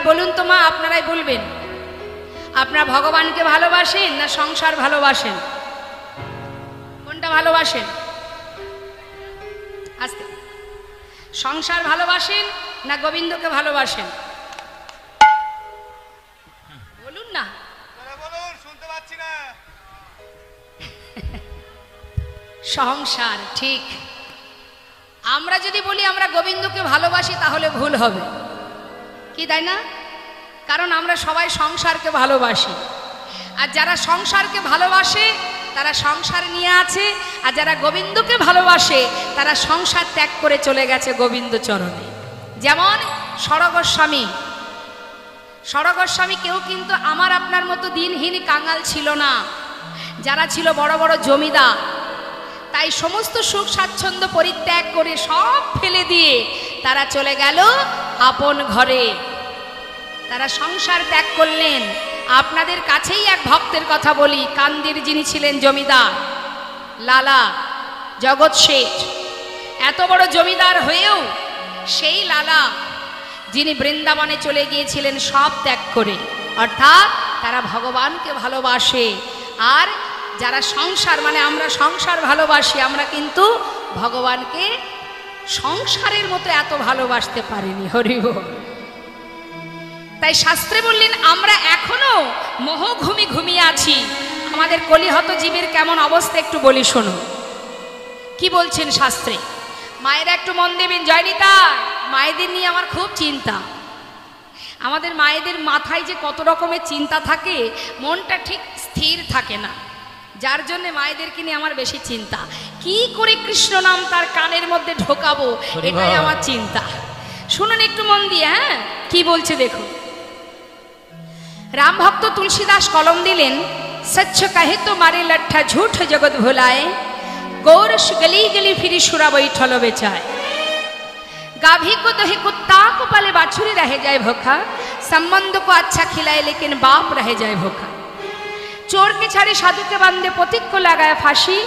বলুন তো মা, আপনারাই বলবেন, আপনারা ভগবানকে ভালোবাসেন না সংসার ভালোবাসেন? কোনটা ভালোবাসেন? আস্তে, সংসার ভালোবাসেন না গোবিন্দকে ভালোবাসেন? বলুন না। বলুন, শুনতে পাচ্ছি না। সংসার, ঠিক। আমরা যদি বলি আমরা গোবিন্দকে ভালোবাসি তাহলে ভুল হবে, কি তাই না? কারণ আমরা সবাই সংসারকে ভালোবাসি, আর যারা সংসারকে ভালোবাসে তারা সংসার নিয়ে আছে, আর যারা গোবিন্দকে ভালোবাসে তারা সংসার ত্যাগ করে চলে গেছে গোবিন্দ চরণে। যেমন সরগোস্বামী, সরগোস্বামী কেউ কিন্তু আমার আপনার মতো দিনহীন কাঙাল ছিল না, যারা ছিল বড় বড় জমিদার। তাই সমস্ত সুখ স্বাচ্ছন্দ্য পরিত্যাগ করে সব ফেলে দিয়ে তারা চলে গেল আপন ঘরে, তারা সংসার ত্যাগ করলেন। আপনাদের কাছেই এক ভক্তের কথা বলি, কান্দির যিনি ছিলেন জমিদার লালা জগৎ শেঠ, এত বড় জমিদার হয়েও সেই লালা যিনি বৃন্দাবনে চলে গিয়েছিলেন সব ত্যাগ করে, অর্থাৎ তারা ভগবানকে ভালোবাসে। আর যারা সংসার, মানে আমরা সংসার ভালোবাসি, আমরা কিন্তু ভগবানকে সংসারের মতো এত ভালোবাসতে পারিনি। হরি বল। তাই শাস্ত্রে বললেন আমরা এখনো মোহ ঘুমিয়ে আছি। আমাদের কলিহত জীবের কেমন অবস্থা একটু বলি শোনো, কি বলছেন শাস্ত্রে। মায়েরা একটু মন দেবেন। জয়নিতা, মায়েদের নিয়ে আমার খুব চিন্তা। আমাদের মায়েদের মাথায় যে কত রকমের চিন্তা থাকে, মনটা ঠিক স্থির থাকে না, যার জন্য মায়েদেরকে নিয়ে আমার বেশি চিন্তা। কি করে কৃষ্ণ নাম তার কানের মধ্যে ঢোকাবো, এটাই আমার চিন্তা। শুনুন একটু মন দিয়ে, হ্যাঁ কি বলছে দেখো। রাম ভক্ত তুলসীদাস কলম দিলেন, সচ্চ কাহে তো মারে লঠা ঝুঠ জগৎ ভুলায়, गौरश गली गली फिरी सुरा बैठल बेचाए, गाभी को दही कुत्ता को पाले बाछुरी रह जाए भोखा, संबंध को अच्छा खिलाए लेकिन बाप रह जाए भोखा, चोर के छाड़े साधु के बांधे पथिक को लगाया फांसी,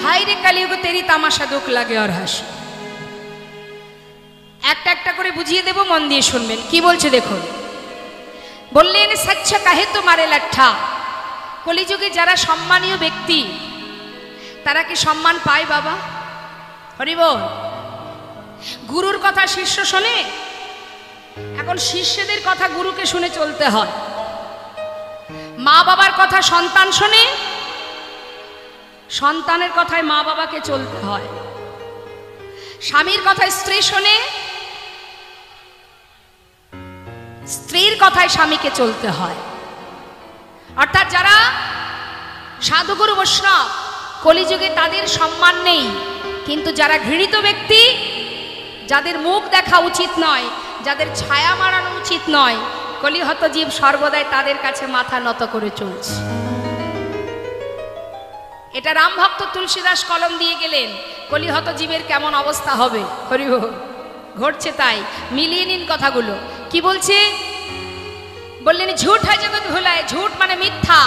हाय रे कलियुग तेरी तामाशा दुख लगे और हासि। একটা একটা করে বুঝিয়ে দেব, মন দিয়ে শুনবেন কি বলছে দেখুন। বললেন সচ্চ কাহে তো মারে লাঠা, কলিযুগে যারা সম্মানীয় ব্যক্তি তারা কি সম্মান পায় বাবা? হরি বল। গুরুর কথা শিষ্য শোনে, এখন শিষ্যদের কথা গুরুকে শুনে চলতে হয়। মা বাবার কথা সন্তান শোনে, সন্তানের কথায় মা বাবাকে চলতে হয়। স্বামীর কথায় স্ত্রী শোনে, স্ত্রীর কথায় স্বামীকে চলতে হয়। অর্থাৎ যারা সাধুগুরু বৈষ্ণব কলিযুগে তাদের সম্মান নেই, কিন্তু যারা ঘৃণিত ব্যক্তি, যাদের মুখ দেখা উচিত নয়, যাদের ছায়া মারানো উচিত নয়, কলিহত জীব সর্বদাই তাদের কাছে মাথা নত করে চলছে। এটা রাম ভক্ত তুলসীদাস কলম দিয়ে গেলেন, কলিহত জীবের কেমন অবস্থা হবে। হরি বল। ঘটছে তাই, মিলিয়ে নিন কথাগুলো। কি বলছে? বললেন ঝুট হয় জগৎ ভুলায়, ঝুট মানে মিথ্যা।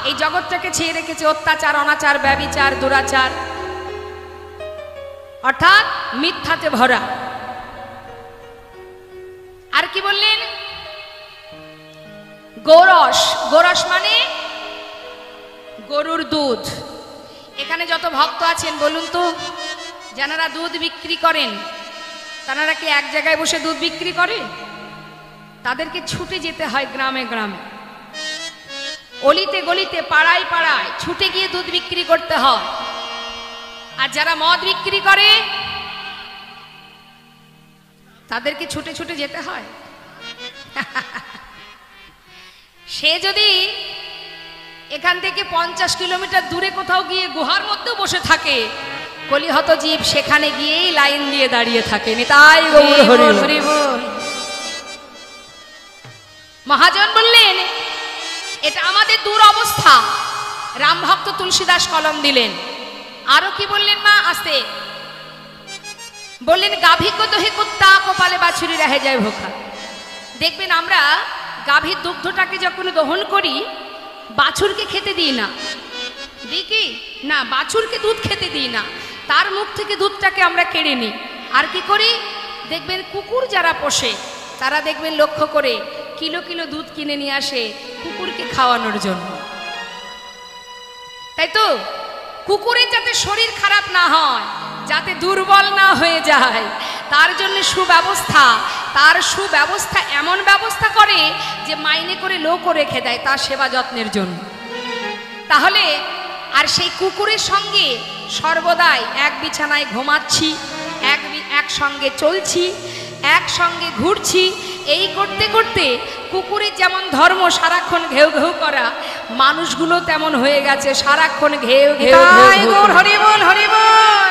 এই জগৎটাকে ছেয়ে রেখেছে অত্যাচার, অনাচার, ব্যভিচার, দুরাচার, অর্থাৎ মিথ্যাতে ভরা। আর কি বললেন? গোরস, গোরস মানে গরুর দুধ। এখানে যত ভক্ত আছেন বলুন তো, যারা দুধ বিক্রি করেন তারা কি এক জায়গায় বসে দুধ বিক্রি করে? তাদেরকে ছুটে যেতে হয় গ্রামে গ্রামে, অলিতে গলিতে, পাড়ায় পাড়ায় ছুটে গিয়ে দুধ বিক্রি করতে হয়। আর যারা মদ বিক্রি করে তাদেরকে ছুটে ছুটে যেতে হয়। সে যদি এখান থেকে 50 কিলোমিটার দূরে কোথাও গিয়ে গুহার মধ্যে বসে থাকে, কলিহত জীব সেখানে গিয়েই লাইন দিয়ে দাঁড়িয়ে থাকে। নিতাই গৌর হরি হরি বল। মহাজন বললেন এটা আমাদের দূর অবস্থা। রাম ভক্ত তুলসীদাস কলম দিলেন। আরো কি বললেন মা? আসতে বললেন গাভী কো দহে কুত্তা কপালে বাছুরি রহে যায় ভোখা। দেখবেন আমরা গাভীর দুগ্ধটাকে যখন দহন করি, বাছুরকে খেতে দিই না, দিই কি না? বাছুরকে দুধ খেতে দিই না, তার মুখ থেকে দুধটাকে আমরা কেড়ে নিই। আর কি করি? দেখবেন কুকুর যারা পোষে তারা দেখবেন লক্ষ্য করে কিলো কিলো দুধ কিনে নিয়ে আসে কুকুরকে খাওয়ানোর জন্য, তাই তো? কুকুরের যাতে শরীর খারাপ না হয়, যাতে দুর্বল না হয়ে যায়, তার জন্য সুব্যবস্থা এমন ব্যবস্থা করে যে মাইনে করে লোকও রেখে দেয় তার সেবা যত্নের জন্য। তাহলে আর সেই কুকুরের সঙ্গে সর্বদাই এক বিছানায় ঘুমাচ্ছি, একসঙ্গে চলছি, একসঙ্গে ঘুরছি, এই করতে করতে কুকুরের যেমন ধর্ম সারাক্ষণ ঘেউ ঘেউ করা, মানুষগুলো তেমন হয়ে গেছে সারাক্ষণ ঘেউ ঘেউ। হরি বল হরি বল।